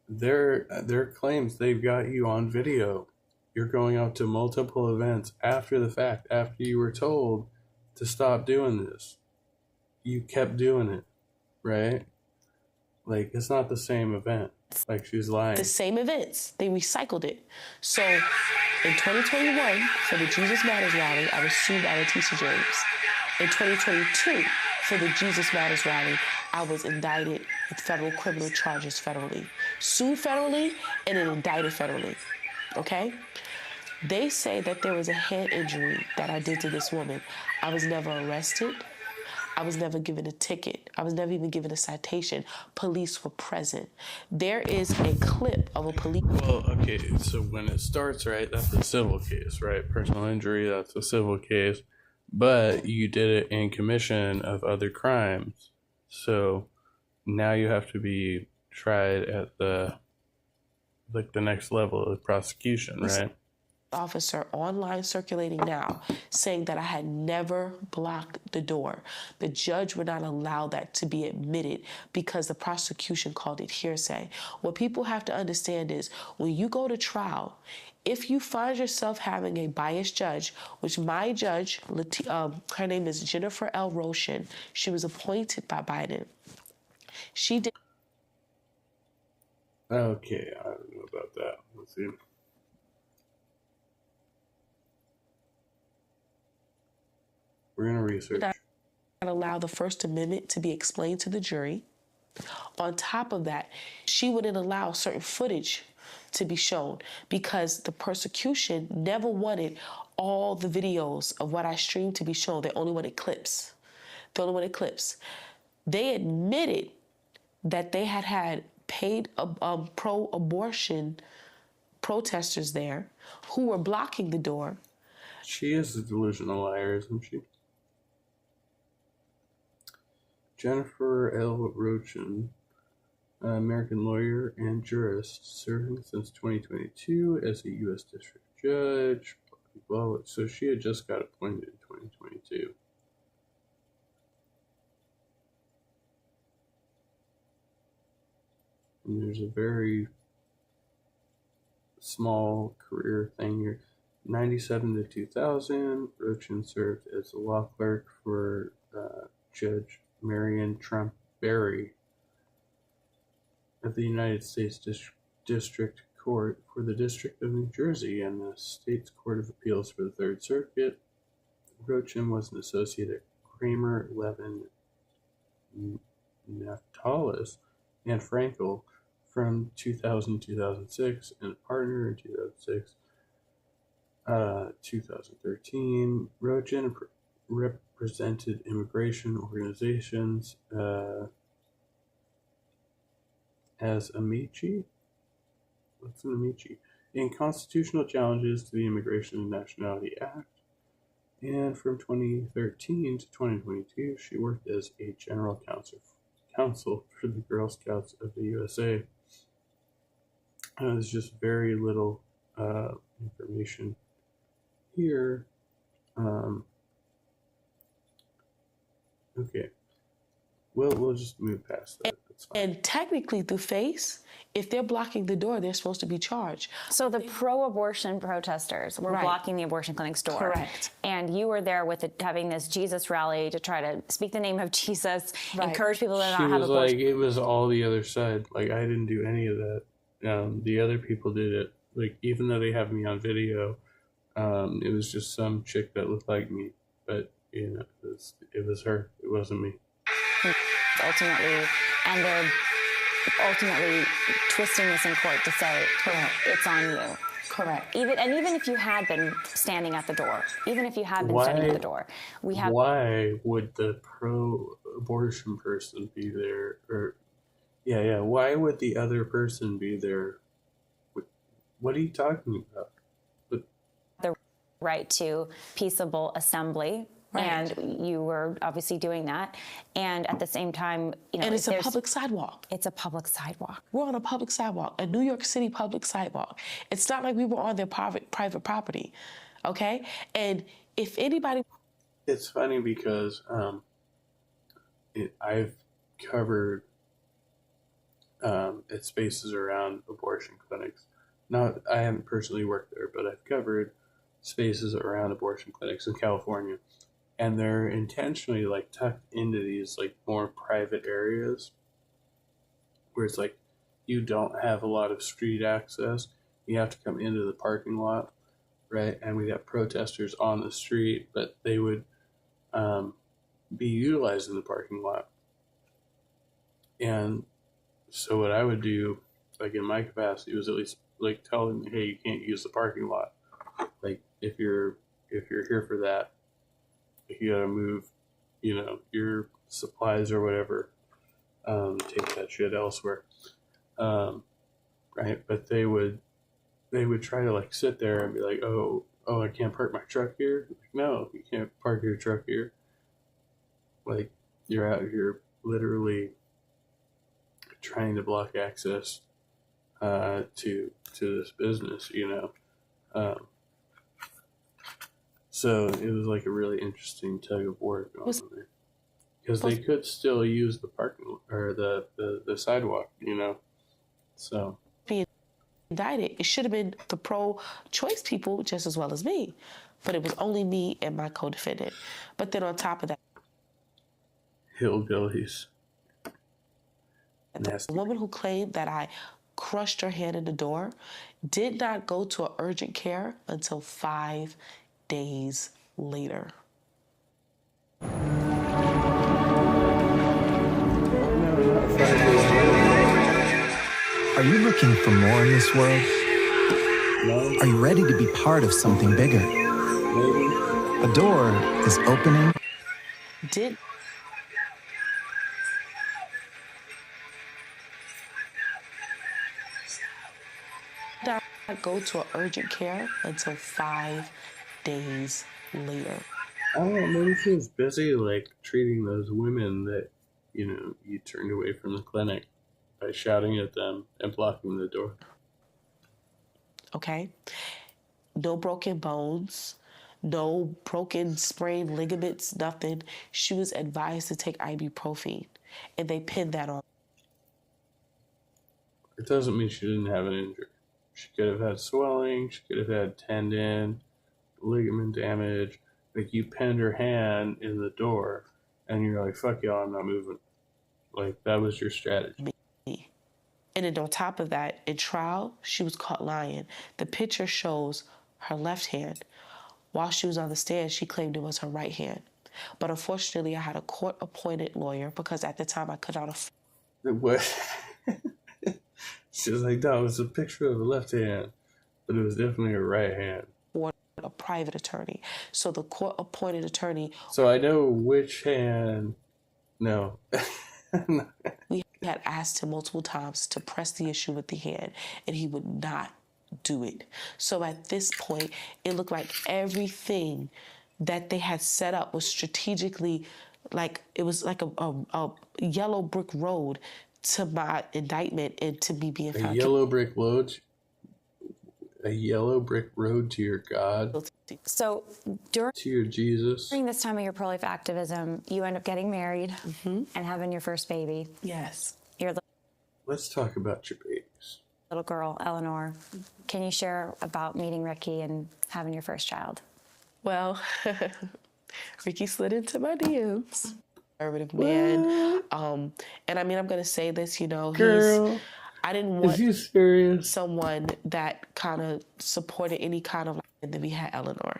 their claims, they've got you on video. You're going out to multiple events after the fact, after you were told to stop doing this. You kept doing it, right? It's not the same event. She's lying. The same events. They recycled it. So in 2021, for the Jesus Matters rally, I was sued by Letitia James. In 2022, for the Jesus Matters rally, I was indicted with federal criminal charges federally. Sued federally and then indicted federally. Okay? They say that there was a head injury that I did to this woman. I was never arrested. I was never given a ticket. I was never even given a citation. Police were present. There is a clip of a police... Well, okay, so when it starts, right, that's a civil case, right? Personal injury, that's a civil case. But you did it in commission of other crimes. So now you have to be tried at the next level of prosecution, right? Officer online circulating now saying that I had never blocked the door. The judge would not allow that to be admitted because the prosecution called it hearsay. What people have to understand is when you go to trial, if you find yourself having a biased judge, which my judge, her name is Jennifer L. Roshan, she was appointed by Biden. She did. Okay, I don't know about that. Let's see. We're going to research. Not allow the First Amendment to be explained to the jury. On top of that, she wouldn't allow certain footage to be shown because the persecution never wanted all the videos of what I streamed to be shown. They only wanted clips. They only wanted clips. They admitted that they had paid pro-abortion protesters there who were blocking the door. She is a delusional liar, isn't she? Jennifer L. Rochin, an American lawyer and jurist, serving since 2022 as a U.S. District Judge. Well, so she had just got appointed in 2022. And there's a very small career thing here. 97 to 2000, Rochin served as a law clerk for Judge Marion Trump Berry of the United States District Court for the District of New Jersey and the State's Court of Appeals for the Third Circuit. Rochin was an associate at Kramer, Levin, Naftalis, and Frankel from 2000-2006 and a partner in 2013. Rochin represented immigration organizations as amici. What's an amici? In constitutional challenges to the Immigration and Nationality Act. And from 2013 to 2022, she worked as a general counsel for the Girl Scouts of the USA. There's just very little information here. Okay. We'll just move past that. That's fine. And technically, through FACE, if they're blocking the door, they're supposed to be charged. So the pro-abortion protesters were blocking the abortion clinic's door. Correct. And you were there with having this Jesus rally to try to speak the name of Jesus, encourage people to not have abortion. It was all the other side. Like, I didn't do any of that. The other people did it. Like, even though they have me on video, it was just some chick that looked like me. But, you know, it was her. It wasn't me. Ultimately, and they're ultimately twisting this in court to say it's on you. Correct. Even if you had been standing at the door, Why would the pro-abortion person be there? Or why would the other person be there? What are you talking about? The right to peaceable assembly. Right. And you were obviously doing that. And at the same time, you know, and it's a public sidewalk. It's a public sidewalk. We're on a public sidewalk, a New York City public sidewalk. It's not like we were on their private property, okay? And if anybody... It's funny because I've covered at spaces around abortion clinics. I haven't personally worked there, but I've covered spaces around abortion clinics in California. And they're intentionally like tucked into these like more private areas where it's like you don't have a lot of street access. You have to come into the parking lot, right? And we got protesters on the street, but they would be utilizing the parking lot. And so what I would do, like in my capacity, was at least like tell them, hey, you can't use the parking lot. Like if you're here for that, you gotta move, you know, your supplies or whatever, take that shit elsewhere, right? But they would try to like sit there and be like, oh, I can't park my truck here. Like, no, you can't park your truck here. Like you're out here literally trying to block access to this business, you know. So it was like a really interesting tug of war going on there, because they could still use the parking or the sidewalk, you know. So being indicted, it should have been the pro-choice people just as well as me, but it was only me and my co-defendant. But then on top of that, hillbillies. The woman who claimed that I crushed her hand in the door did not go to an urgent care until 5 days later. Are you looking for more in this world? Are you ready to be part of something bigger? A door is opening. Did not go to urgent care until 5 days later. I don't know, maybe she was busy, like, treating those women that, you know, you turned away from the clinic by shouting at them and blocking the door. Okay? No broken bones, no broken sprained ligaments, nothing. She was advised to take ibuprofen, and they pinned that on. It doesn't mean she didn't have an injury. She could have had swelling, she could have had tendon, ligament damage. Like, you pinned her hand in the door, and you're like, fuck y'all, I'm not moving. Like, that was your strategy. And then on top of that, in trial, she was caught lying. The picture shows her left hand. While she was on the stand, she claimed it was her right hand. But unfortunately, I had a court-appointed lawyer because at the time I could not afford. What? She was like, no, it was a picture of the left hand, but it was definitely her right hand. A private attorney. So the court-appointed attorney... So I know which hand... No. We had asked him multiple times to press the issue with the hand, and he would not do it. So at this point, it looked like everything that they had set up was strategically, like, it was like a yellow brick road to my indictment and to me being found. A yellow brick road? A yellow brick road to your God? So during to your Jesus? During this time of your pro-life activism, you end up getting married and having your first baby. Yes. Your Let's talk about your babies. little girl, Eleanor. Can you share about meeting Ricky and having your first child? Well, Ricky slid into my DMs. Conservative man. And I mean, I'm going to say this, you know, Girl. I didn't want Is you serious? someone that kind of supported any kind of, and then we had Eleanor.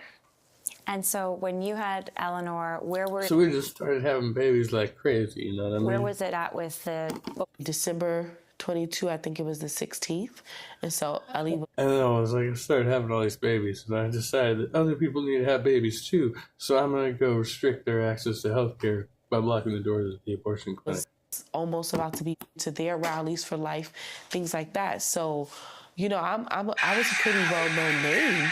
And so when you had Eleanor, where were So we just started having babies like crazy, you know what I mean? where was it at with the December 22, I think it was the 16th. And so Ellie was... And then I was like, I started having all these babies, and I decided that other people need to have babies too, so I'm going to go restrict their access to healthcare by blocking the doors of the abortion clinic. almost about to be to their rallies for life, things like that. So, you know, I was a pretty well-known name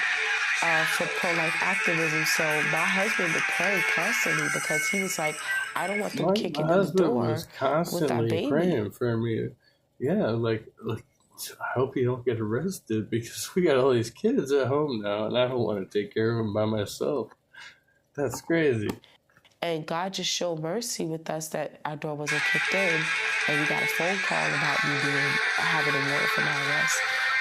for pro-life activism. So my husband would pray constantly because he was like, I don't want them kicking in the door was constantly with our baby. praying for me. Yeah, like I hope you don't get arrested because we got all these kids at home now, and I don't want to take care of them by myself. That's crazy. And God just showed mercy with us that our door wasn't kicked in, and we got a phone call about me having a warrant for my arrest.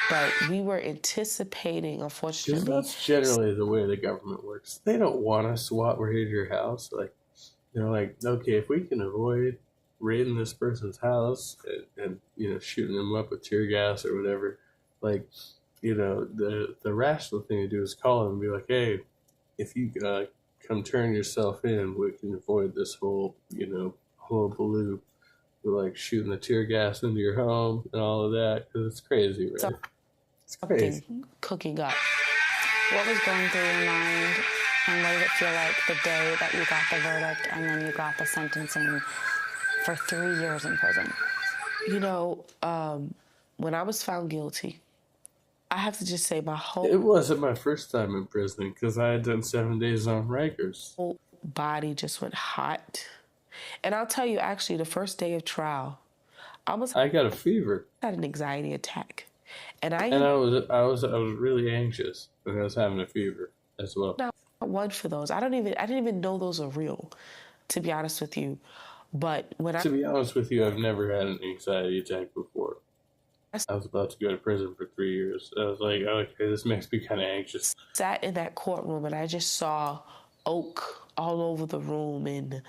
But we were anticipating, unfortunately. Because that's generally the way the government works. They don't want to SWAT raid your house. Like, they're like, okay, if we can avoid raiding this person's house and you know, shooting them up with tear gas or whatever, like, you know, the rational thing to do is call them and be like, hey, if you come turn yourself in, we can avoid this whole, you know, whole loop with like shooting the tear gas into your home and all of that, because it's crazy, right? It's crazy. Cooking up. what was going through your mind, and what did it feel like the day that you got the verdict and then you got the sentencing for 3 years in prison? You know, when I was found guilty, I have to just say my whole... It wasn't my first time in prison because I had done 7 days on Rikers. Whole body just went hot. And I'll tell you, actually, the first day of trial, I got a fever. I had an anxiety attack. And I was really anxious when I was having a fever as well. Not one for those. I didn't even know those are real, to be honest with you. But to be honest with you, I've never had an anxiety attack before. I was about to go to prison for 3 years. I was like, okay, this makes me kind of anxious. Sat in that courtroom and I just saw oak all over the room, and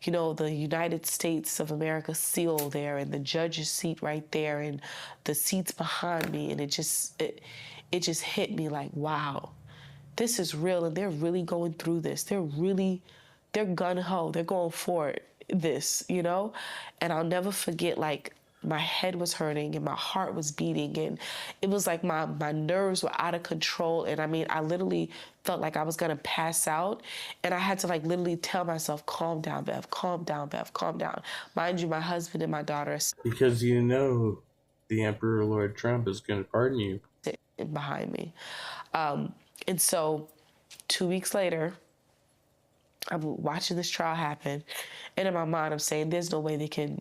you know, the United States of America seal there, and the judge's seat right there, and the seats behind me, and it just hit me like, wow, this is real, and they're really going through this. They're gun-ho. They're going for it, this, you know? And I'll never forget, like, my head was hurting and my heart was beating, and it was like my nerves were out of control. And I mean, I literally felt like I was gonna pass out, and I had to like literally tell myself, calm down, Bev, calm down, Bev, calm down. Mind you, my husband and my daughter are Because you know the Emperor Lord Trump is going to pardon you. sitting behind me. And so 2 weeks later, I'm watching this trial happen, and in my mind I'm saying there's no way they can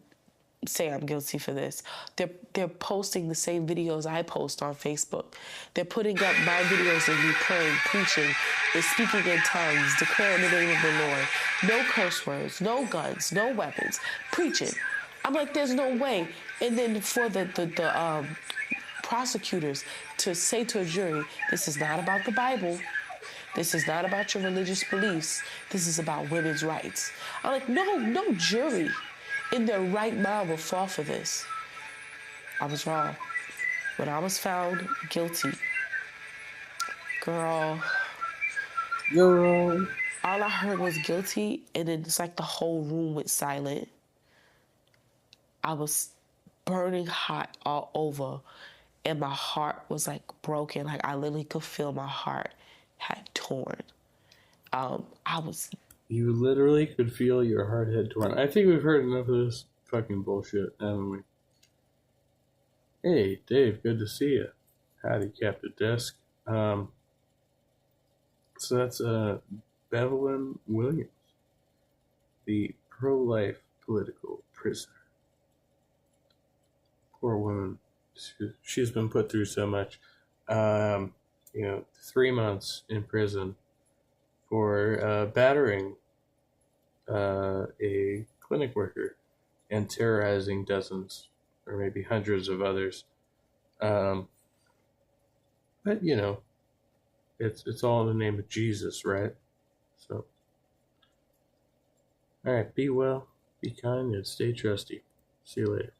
say I'm guilty for this. They're posting the same videos I post on Facebook. They're putting up my videos of me praying, preaching, and speaking in tongues, declaring the name of the Lord. No curse words, no guns, no weapons, preaching. I'm like, there's no way. And then for the prosecutors to say to a jury, this is not about the Bible. This is not about your religious beliefs. This is about women's rights. I'm like, no jury in their right mind will fall for this. I was wrong. When I was found guilty, girl, all I heard was guilty, and then it's like the whole room went silent. I was burning hot all over, and my heart was like broken. Like I literally could feel my heart had torn. You literally could feel your heart had torn. I think we've heard enough of this fucking bullshit, haven't we? Hey, Dave, good to see you. Howdy, Captain Desk. So that's Bevelyn Williams, the pro-life political prisoner. Poor woman. She's been put through so much. 3 months in prison for battering a clinic worker and terrorizing dozens or maybe hundreds of others. But it's all in the name of Jesus, right? So, all right, be well, be kind, and stay trusty. See you later.